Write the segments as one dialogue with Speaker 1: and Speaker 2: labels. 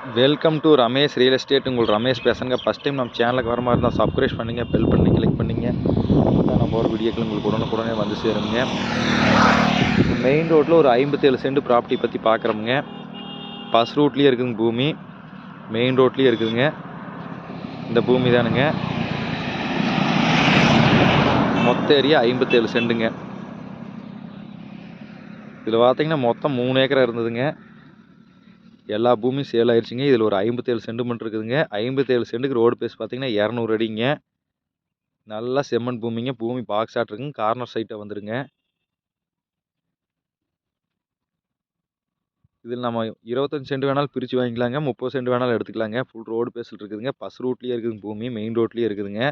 Speaker 1: Welcome to Ramesh real estate. உங்கள் ரமேஷ் பேசுங்க. First time நம்ம சேனலுக்கு வர மாதிரி இருந்தால் சப்ஸ்கிரைப் பண்ணுங்கள், பெல் பண்ணி கிளிக் பண்ணிங்க. நம்ம ஒரு வீடியோக்கள் உங்களுக்கு உடனுக்குடனே வந்து சேருங்க. மெயின் ரோட்டில் ஒரு 57 சென்ட் ப்ராப்பர்ட்டி பற்றி பார்க்குறோமுங்க. பஸ் ரூட்லேயே இருக்குதுங்க பூமி, மெயின் ரோட்லேயே இருக்குதுங்க. இந்த பூமி தானுங்க. மொத்த ஏரியா 57 சென்ட்டுங்க. இதில் பார்த்தீங்கன்னா மொத்தம் 3 ஏக்கரா இருந்ததுங்க. எல்லா பூமியும் சேல் ஆயிடுச்சுங்க. இதில் ஒரு 57 சென்ட் மட்டும் இருக்குதுங்க. 57 சென்ட்டுக்கு ரோடு பேஸ் பார்த்தீங்கன்னா 200 அடிங்க. நல்லா செம்மண் பூமிங்க. பூமி பாக்ஸ் ஆட் இருக்குங்க. கார்னர் சைட்டாக வந்துருங்க. இதில் நம்ம 25 சென்ட் வேணாலும் பிரித்து வாங்கிக்கலாங்க, 30 சென்ட் வேணாலும் எடுத்துக்கலாங்க. ஃபுல் ரோடு பேஸில் இருக்குதுங்க. பஸ் ரூட்லேயே இருக்குதுங்க பூமி, மெயின் ரோட்லேயே இருக்குதுங்க.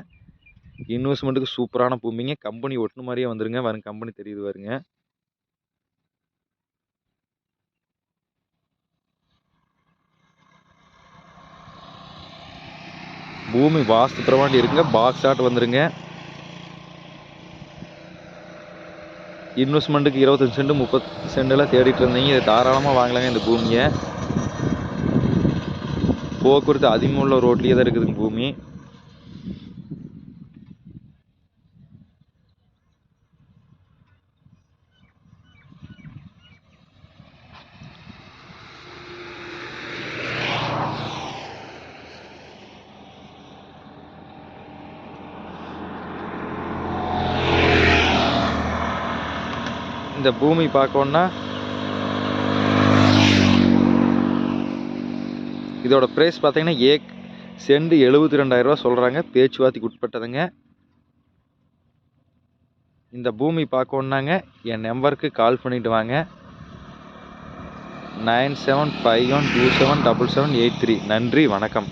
Speaker 1: இன்வெஸ்ட்மெண்ட்டுக்கு சூப்பரான பூமிங்க. கம்பெனி ஒட்டுன மாதிரியே வந்துருங்க. வரும் கம்பெனி தெரியுது பாருங்க. பூமி வாஸ்து பிரமாண்டி இருக்குங்க. பாக்ஸ் ஆட் வந்துருங்க. இன்வெஸ்ட்மெண்ட்டுக்கு 25 சென்ட் 30 சென்டெல்லாம் தேடிட்டு இருந்தீங்க, இதை தாராளமாக வாங்கலாங்க. இந்த பூமியை போக்குவரத்து அதிகமுள்ள ரோட்லேயே தான் இருக்குதுங்க பூமி. இந்த பூமி பார்க்கணுன்னா இதோட ப்ரைஸ் பார்த்தீங்கன்னா சென்ட் 72,000 ரூபா சொல்கிறாங்க. பேச்சுவார்த்தைக்கு உட்பட்டதுங்க. இந்த பூமி பார்க்கணுன்னாங்க என் நம்பருக்கு கால் பண்ணிவிட்டு வாங்க. 9751277773. நன்றி, வணக்கம்.